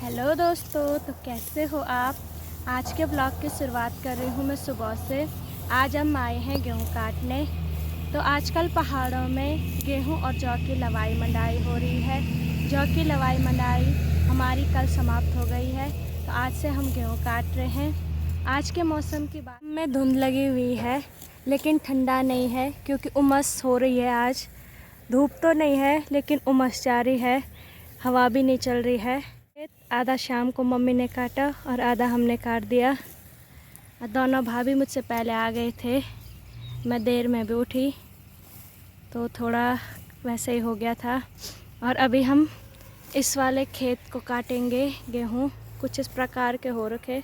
Hello दोस्तों, तो कैसे हो आप। आज के ब्लॉग की शुरुआत कर रही हूँ मैं सुबह से। आज हम आए हैं गेहूँ काटने। तो आजकल पहाड़ों में गेहूँ और जौ की लवाई मंडाई हो रही है। जौ की लवाई मंडाई हमारी कल समाप्त हो गई है, तो आज से हम गेहूँ काट रहे हैं। आज के मौसम की बात में धुंध लगी हुई है, लेकिन ठंडा नहीं है क्योंकि उमस हो रही है। आज धूप तो नहीं है लेकिन उमस जारी है, हवा भी नहीं चल रही है। आधा शाम को मम्मी ने काटा और आधा हमने काट दिया। दोनों भाभी मुझसे पहले आ गए थे, मैं देर में भी उठी तो थोड़ा वैसे ही हो गया था। और अभी हम इस वाले खेत को काटेंगे। गेहूँ कुछ इस प्रकार के हो रखे।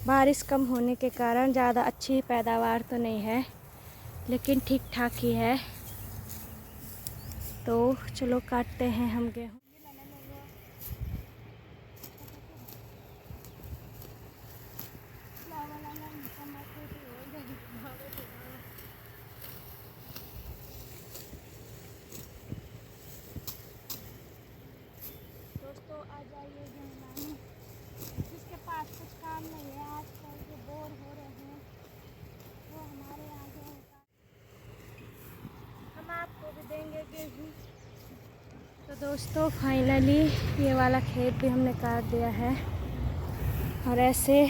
बारिश कम होने के कारण ज़्यादा अच्छी पैदावार तो नहीं है, लेकिन ठीक ठाक ही है। तो चलो काटते हैं हम गेहूँ। दोस्तों आ जाइए गेहूँ लाने। जिसके पास कुछ काम नहीं है आजकल, जो बोर हो रहे हैं, वो हमारे यहाँ गेहूँ का हम आपको भी देंगे गेहूँ। तो दोस्तों फाइनली ये वाला खेत भी हमने काट दिया है, और ऐसे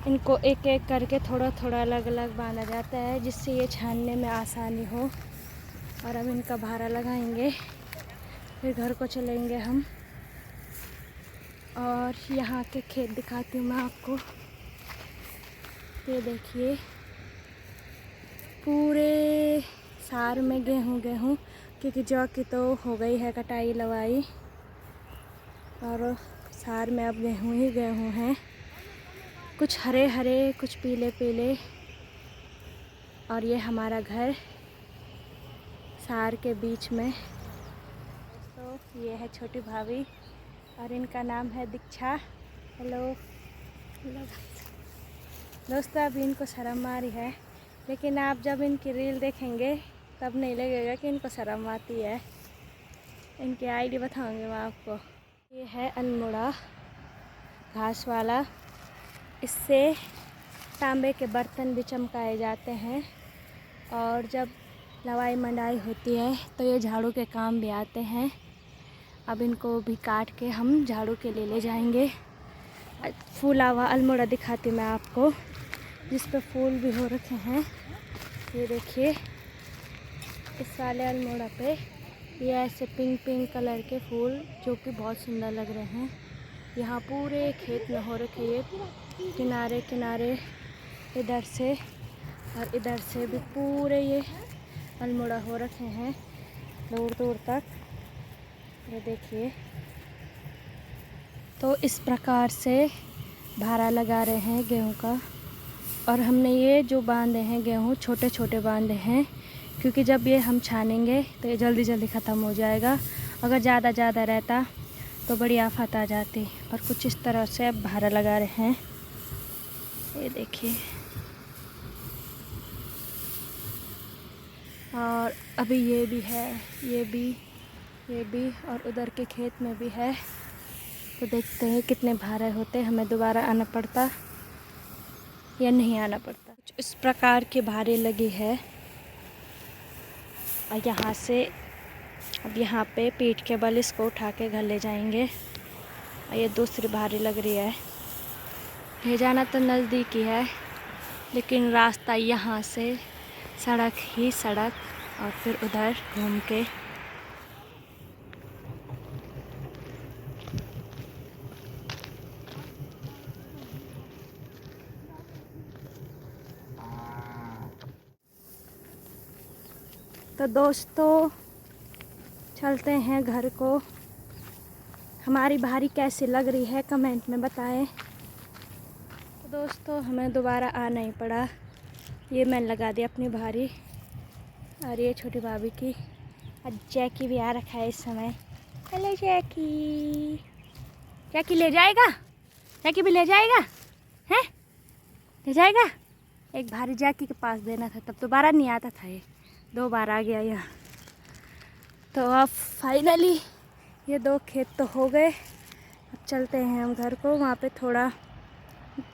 इनको एक एक करके थोड़ा थोड़ा अलग अलग बांधा जाता है, जिससे ये छानने में आसानी हो। और अब इनका भारा लगाएंगे, फिर घर को चलेंगे हम। और यहाँ के खेत दिखाती हूँ मैं आपको। ये देखिए, पूरे सार में गेहूँ गेहूँ, क्योंकि जौ की तो हो गई है कटाई लवाई, और सार में अब गेहूँ ही गेहूँ हैं। कुछ हरे हरे, कुछ पीले पीले। और ये हमारा घर सार के बीच में। दोस्तों ये है छोटी भाभी और इनका नाम है दीक्षा। हेलो हेलो दोस्तों, अभी इनको शर्म आ रही है, लेकिन आप जब इनकी रील देखेंगे तब नहीं लगेगा कि इनको शर्म आती है। इनकी आईडी बताऊंगी मैं आपको। ये है अल्मोड़ा घास वाला। इससे तांबे के बर्तन भी चमकाए जाते हैं, और जब लवाई मंडाई होती है तो ये झाड़ू के काम भी आते हैं। अब इनको भी काट के हम झाड़ू के लिए ले जाएंगे। फूला हुआ अल्मोड़ा दिखाती मैं आपको, जिस पे फूल भी हो रखे हैं। ये देखिए, इस वाले अल्मोड़ा पे ये ऐसे पिंक पिंक कलर के फूल, जो कि बहुत सुंदर लग रहे हैं। यहाँ पूरे खेत में हो रखे, ये किनारे किनारे इधर से और इधर से भी पूरे ये अल्मोड़ा हो रखे हैं दूर दूर तक। ये देखिए, तो इस प्रकार से भारा लगा रहे हैं गेहूं का। और हमने ये जो बांधे हैं गेहूं, छोटे छोटे बांधे हैं, क्योंकि जब ये हम छानेंगे तो ये जल्दी जल्दी ख़त्म हो जाएगा। अगर ज़्यादा ज़्यादा रहता तो बड़ी आफत आ जाती। और कुछ इस तरह से अब भारा लगा रहे हैं। ये देखिए, और अभी ये भी है, ये भी और उधर के खेत में भी है। तो देखते हैं कितने भारे होते, हमें दोबारा आना पड़ता या नहीं आना पड़ता। कुछ इस प्रकार की भारी लगी है। और यहाँ से अब यहाँ पे पीठ के बल इसको उठा के घर ले जाएंगे। और ये दूसरी भारी लग रही है। ले जाना तो नज़दीक ही है, लेकिन रास्ता यहाँ से सड़क ही सड़क, और फिर उधर घूम के। तो दोस्तों चलते हैं घर को। हमारी भारी कैसी लग रही है कमेंट में बताएं। तो दोस्तों हमें दोबारा आना ही पड़ा। ये मैंने लगा दी अपनी भारी, और ये छोटी भाभी की। और जैकी भी आ रखा है इस समय। हेलो जैकी। जैकी ले जाएगा, जैकी भी ले जाएगा, हैं ले जाएगा। एक भारी जैकी के पास देना था, तब दोबारा नहीं आता था। ये 2 बार आ गया यहाँ। तो अब फाइनली ये 2 खेत तो हो गए, अब चलते हैं हम घर को। वहाँ पे थोड़ा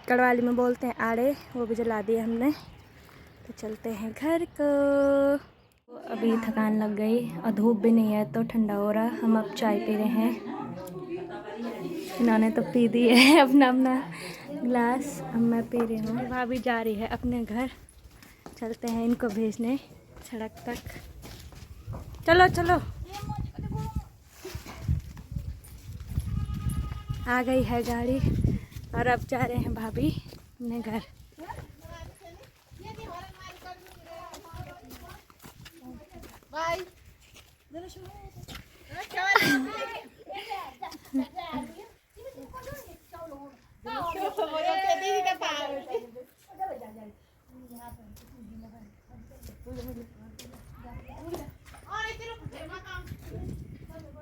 कड़वाली में बोलते हैं आड़े, वो भी जला दिए हमने, तो चलते हैं घर को। अभी थकान लग गई और धूप भी नहीं है तो ठंडा हो रहा। हम अब चाय पी रहे हैं, इन्होंने तो पी दी है अपना अपना गिलास, अब मैं पी रही हूँ। भाभी जा रही है अपने घर, चलते हैं इनको भेजने सड़क तक। चलो चलो, आ गई है गाड़ी और अब जा रहे हैं भाभी अपने घर।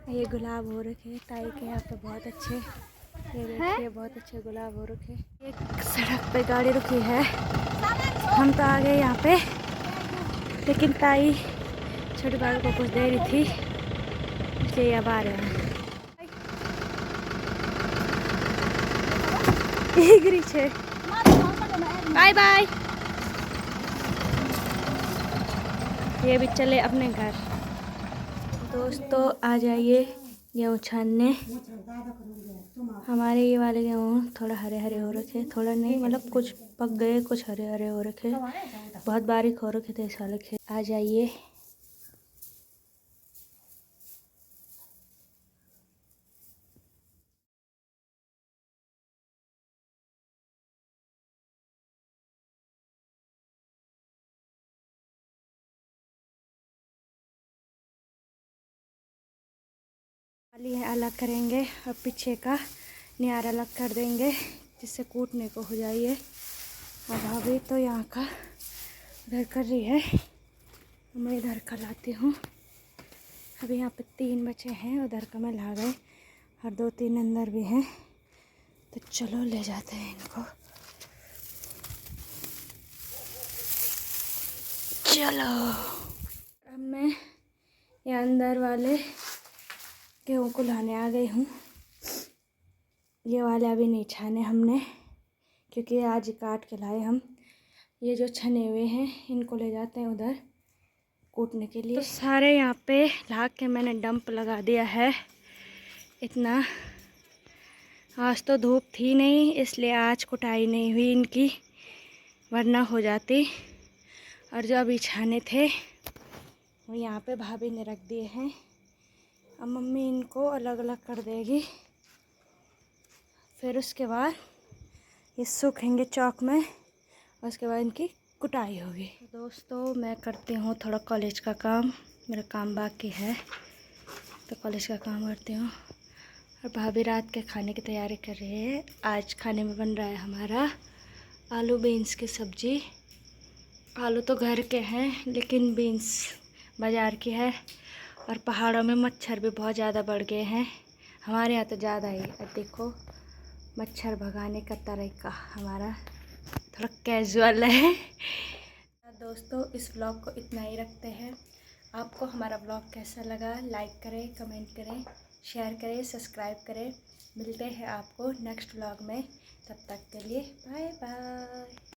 ये गुलाब हो रखे ताई के यहाँ पे बहुत अच्छे, ये देखिए बहुत अच्छे गुलाब हो रखे। एक सड़क पे गाड़ी रुकी है, हम तो आ गए यहाँ पे, लेकिन ताई छोटी भाभी को कुछ दे रही थी इसलिए अब आ रहे हैं। बाय बाय, ये भी चले अपने घर। दोस्तों आ जाइए गेहूँ छानने। हमारे ये वाले गेहूँ थोड़ा हरे हरे हो रखे, थोड़ा नहीं मतलब कुछ पक गए, कुछ हरे हरे हो रखे, बहुत बारीक हो रखे थे इस वाले खेत। आ जाइए। खाली है अलग करेंगे और पीछे का नियार अलग कर देंगे, जिससे कूटने को हो जाइए। और भाभी तो यहाँ का उधर कर रही है, मैं इधर का लाती हूँ। अभी यहाँ पे 3 बचे हैं, उधर का मैं ला गए और 2-3 अंदर भी हैं, तो चलो ले जाते हैं इनको। चलो अब मैं ये अंदर वाले गेहूँ को लाने आ गई हूँ। ये वाले अभी नहीं छाने हमने, क्योंकि आज ही काट के लाए हम। ये जो छने हुए हैं इनको ले जाते हैं उधर कूटने के लिए। तो सारे यहाँ पे ला के मैंने डंप लगा दिया है। इतना आज तो धूप थी नहीं, इसलिए आज कुटाई नहीं हुई इनकी, वरना हो जाती। और जो अभी छाने थे वो यहाँ पे भाभी ने रख दिए हैं। अब मम्मी इनको अलग अलग कर देगी, फिर उसके बाद ये सूखेंगे चौक में, और उसके बाद इनकी कुटाई होगी। तो दोस्तों मैं करती हूँ थोड़ा कॉलेज का काम, मेरा काम बाकी है तो कॉलेज का काम करती हूँ। और भाभी रात के खाने की तैयारी कर रही है। आज खाने में बन रहा है हमारा आलू बीन्स की सब्ज़ी। आलू तो घर के हैं लेकिन बीन्स बाज़ार की है। और पहाड़ों में मच्छर भी बहुत ज़्यादा बढ़ गए हैं, हमारे यहाँ तो ज़्यादा ही। अब देखो मच्छर भगाने का तरीका हमारा थोड़ा कैजुअल है। दोस्तों इस व्लॉग को इतना ही रखते हैं। आपको हमारा व्लॉग कैसा लगा लाइक करें, कमेंट करें, शेयर करें, सब्सक्राइब करें। मिलते हैं आपको नेक्स्ट व्लॉग में, तब तक के लिए बाय बाय।